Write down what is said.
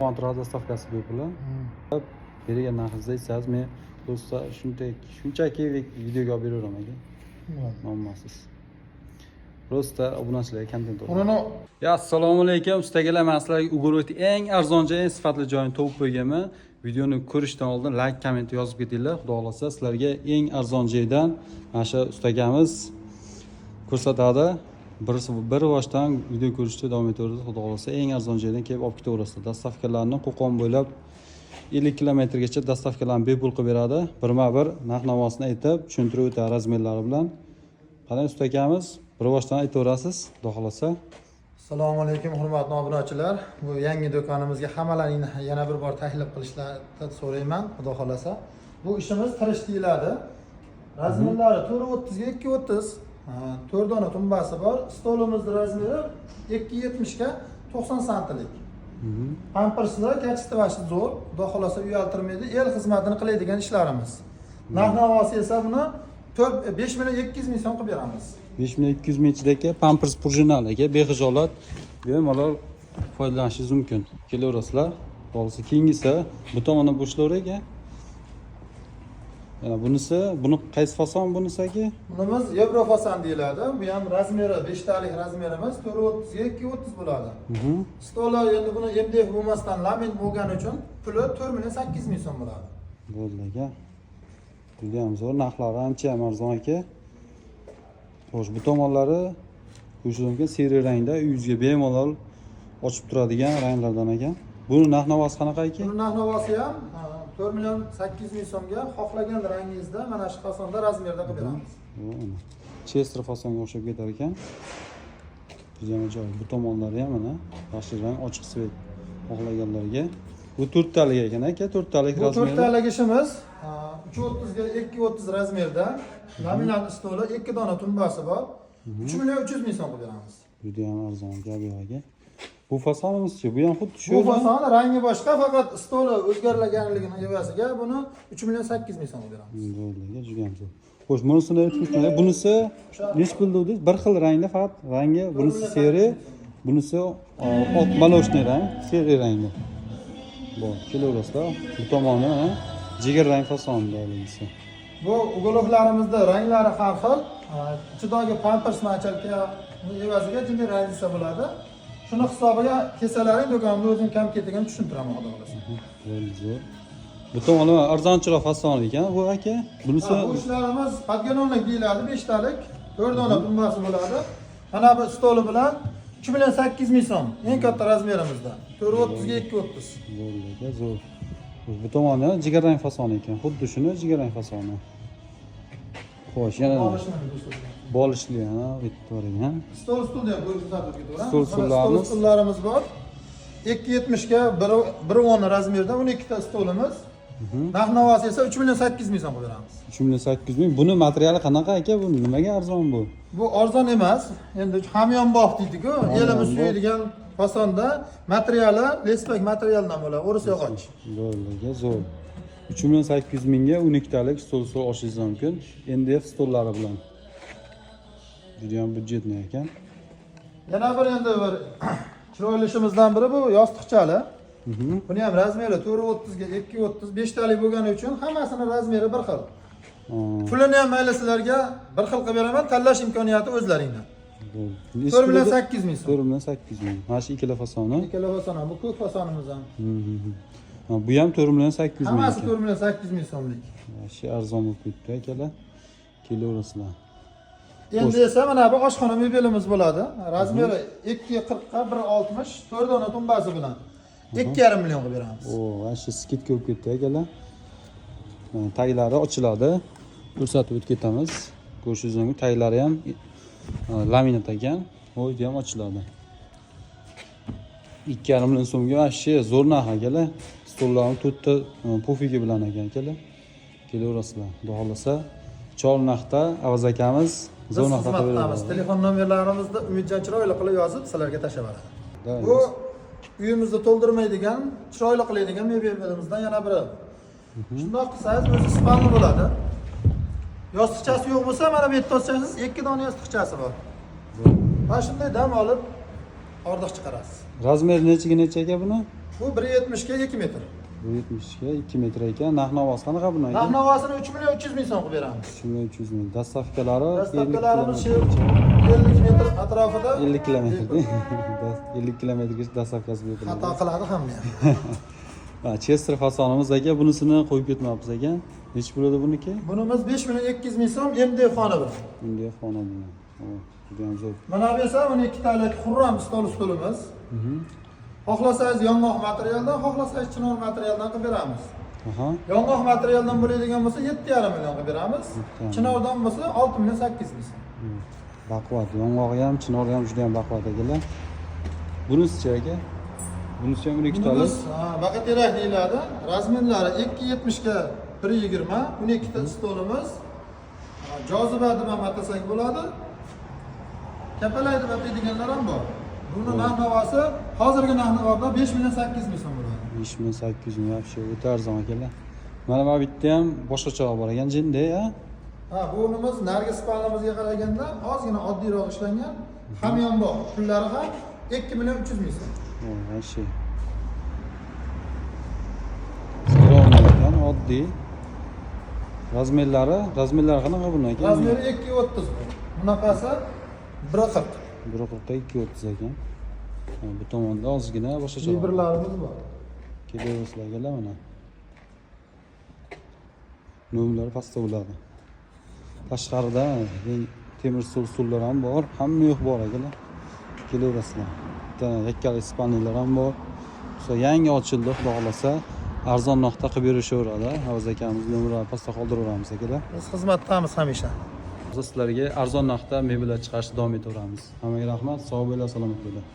Kontrakt dostavkasi bepul. Bergan narxingizni aytsangiz, men do'stlar shunchaki videoga olib beraveram aka. Muammosiz. Просто obunachilarga kontent olaman. Ya assalomu alaykum ustagalar, men sizlarga Ugurotning eng arzoncha, eng sifatli joyini topib qo'yganman. Videoni ko'rishdan oldin like, komment yozib ketinglar. Xudo xolasa sizlarga eng arzon joydan mana shu ustagamiz ko'rsatadi. Bir boshdan video ko'rishda davom etaveradi. Xudo xolasa eng arzon joydan kelib olib ketaverasizlar. Dastavkalarni Qo'qon bo'ylab 50 kilometrgacha dastavkalarni bepul qilib beradi. Birma-bir narx-navosini aytib, tushuntirib o'tadi razmerlari bilan. Qarang ustagamiz, bir boshdan aytaverasiz, xudo xolasa. Assalomu alaykum hurmatli obunachilar. Bu yangi do'konimizga hammalarni yana bir bor taklif qilishlarini so'rayman, xudo xolasa. Bu ishimiz tirish deyiladi. Razmerlari 430 ga 230. 4 dona tumbasi bor. Stolimizning razmeri 270 ga 90 santlik. Pamperslar kachitvashi zo'r. Xudo xolasa uyaltirmaydi. El xizmatini qiladigan ishlarimiz. Narx-navosi esa buni 5200 ming so'm qilib beramiz. 5200 ming ichidagi Pampers Purjinal aka, bexijolat bemalol foydalanishingiz mumkin. Kelaverasizlar. Qolsa keyingisi bu tomondan bo'shlar aka. Yana buni qaysi fason bunisi aka? Bunimiz Euro fason deyiladi. Bu ham razmeri 5 talik razmerimiz 430 ga 230 bo'ladi. Stolar endi buni MDF bo'lmasdan lamin bo'lgani uchun puli 4,8 ming so'm bo'ladi. Bo'ldi aka. Judayam zo'r, narxlari ancha ham arzon aka. Xo'sh, bu tomonlari ko'rsatgan seriya rangda uyingizga bemalol ochib turadigan ranglardan ekan. Buni narx-navosi qanaqa ekan? Buni narx-navosi ham 4,8 ming so'mga xohlagan rangingizda mana shu fasonda razmerda qilib beramiz. Chester fasonga o'xshab ketar ekan. Judayam ajoyib. Bu tomonlari ham mana yaxshi rang, ochiq svet xohlaganlarga. Bu 4 talik ekan aka, 4 talik razmer. Bu 4 talik ishimiz 330 ga 230 razmerda. Laminat stoli 2 dona tumbasi bor. 3,3 ming so'm qilib beramiz. Judayam arzon aka. Bu fasonimizchi, bu ham xuddi shu. Bu fason rangi boshqa, faqat stoli o'zgarganligini evaziga buni 3,8 ming so'm qilib beramiz. Bo'ldi, judayam zo'r. Xo'sh, bunisini aytib, bunisi nech pul dedingiz? Bir xil rangda, faqat rangi, bunisi seri, bunisi oq molosniy rang, seri rangda. Bo'l, kelaverasizlar. Bu tomoni jigar rang fasonda bo'lsa. Bu uguloqlarimizda ranglari har xil. Ichidagi Pampers machalka evaziga jinday rangisa bo'ladi. Shuni hisobiga kesalaring do'konimda o'zim kam ketigan tushuntiraman xudo xolasa. Bo'ldi, zo'r. Bu tomoni arzonchiroq fason ekan bu aka. Bunisi bu ishlarimiz podgononlik deyiladi, 5 talik, 4 dona tumbasi bo'ladi. Mana bu stoli bilan 3,8 ming so'm. Eng katta razmerimizda. 430 ga 230. Bo'ldi aka, zo'r. Bu tomoni jigarrang fason ekan. Xuddi shuni jigarrang fasoni. Xo'sh, yana bolishli ha, bitta bor ekan. Stolda ham ko'rsatib ketaveramiz. Stollarimiz bor. 270 ga 1,10 razmerda 12 ta stolimiz. Narx-navosi esa 3,8 ming so'm qilib beramiz. 3,8 ming. Buni materiali qanaqa aka? Bu nimaga arzon bu? Bu arzon emas. Endi hamyonbop deydi-ku, elimiz suyadigan fasonda materiali lespak materialdan bo'ladi, o'ris yog'och. Bo'ldi, zo'r. 3,8 mingga 12 talik stol olishingiz mumkin. MDF stollari bilan. Juda ham budjetli ekan. Yana bir endi bir chiroyli ishimizdan biri bu yostiqchali. Buni ham razmeri 430 ga 230, 5 talik bo'lgani uchun hammasini razmeri bir xil. Pulini ham mayli sizlarga bir xil qilib beraman, tanlash imkoniyati o'zlaringdan. 4,8 ming so'm. 4,8 ming. Mana shu ikkala fasoni. Ikkala fasoni, bu ko'k fasonimiz ham. Bu ham 4,8 ming. Hammasi 4,8 ming so'mlik. Shu arzon bo'lib ketdi akalar. Kelaverasizlar. Endi esa mana bu oshxona mebelimiz bo'ladi. Razmeri 240 ga 160, 4 dona tumbasi bilan 2,5 million qilib beramiz. Mana shu skit ko'p ketdi akalar. Taglari ochiladi. Ko'rsatib o'tib ketamiz. Ko'rishingiz mumkin, taglari ham laminat ekan. O'ydi ham ochiladi. 2,5 million so'mga mana shu zo'r narx akalar. Stollarni 4 ta pufigi bilan ekan akalar. Kelaverasizlar. Xudo xolasa Chornaqda Avaz akamiz zo'r narxda qilib beramiz. Telefon nomerlarimizni Umidjon chiroyli qilib yozib sizlarga tashlab beradi. Bu uyimizni to'ldirmaydigan, chiroyli qiladigan mebelimizdan yana biri. Shundoq qilsangiz o'zi spanli bo'ladi. Yostiqchasi yo'q bo'lsa, mana bu yerda olsangiz 2 dona yostiqchasi bor. Mana shunday dam olib ordiq chiqarasiz. Razmeri nechiga necha aka buni? Bu 1.70 ga 2 metr. 170 ga 2 metr ekan. Narx-navosi qanaqa buni aka? Narx-navosini 3 million 300 ming so'm qilib beramiz. 300 ming. Dastavkalari Dastavkalarimiz shu 50 metr atrofida 50 kilometr. 50 kilometrga dastavkasi beriladi. xato qiladi hamma ham. Ha, Chester fasonimiz aka, bunisini qo'yib ketmayapmiz aka. Nech bo'ladi buniki? Bunimiz 5 million 200 ming so'm MD xona bilan. Bunday xona bilan. Juda ham zo'r. Mana bu esa 12 talik xurram stolimiz. Xohlasangiz yong'oq materialdan, xohlasangiz chinor materialdan qilib beramiz. Aha. Yong'oq materialdan bo'ladigan bo'lsa 7,5 million qilib beramiz. Chinordan bo'lsa 6 million 800 ming so'm. Baquvvat. Yong'og'i ham, chinori ham juda ham baquvvat akalar. Bunisi-chi aka? Bunisi ham 12 talik. Baqaterak deyiladi. Razmerlari 270 ga 120, 12 ta stolimiz. Joziba deb ham atasak bo'ladi. Kapalay deb ataydiganlar ham bor. Buni narx-navosi hozirgi narx-navoda 5 million 800 ming so'm bo'ladi. 5 million 800 ming вообще o'ta arzon akalar. Mana bu bitta ham boshqacha bor ekan, jinda, ha? Bunimiz nargis pallamizga qaraganda ozgina oddiyroq ishlangan. Hamyonbop, pullari ham 2 million 300 ming so'm. Вообще. So'rolmagan oddiy. Razmerlari qanaqa buni aka? Razmeri 2.30 bu. Bunaqasi 1.40. 1.40 2.30 ekan. Bu tomonda ozgina boshqacha. Fiberlarimiz bor. Kelaverasizlar akalar mana. No'mlari pastda bo'ladi. Tashqarida temir stullar ham bor, hamma yo'q bor akalar. Kelaverasizlar. Bitta yakkali ispaniylar ham bor. Yangi ochildi, xudo xolasa arzon narxda qilib berishaveradi. Havuz akamiz nomerlarini pastda qoldiraveramiz akalar. Biz xizmatdamiz hamisha. Sizlarga arzon narxda mebellar chiqarishni davom etaveramiz. Hammaga rahmat, sog' bo'linglar, salomat bo'linglar.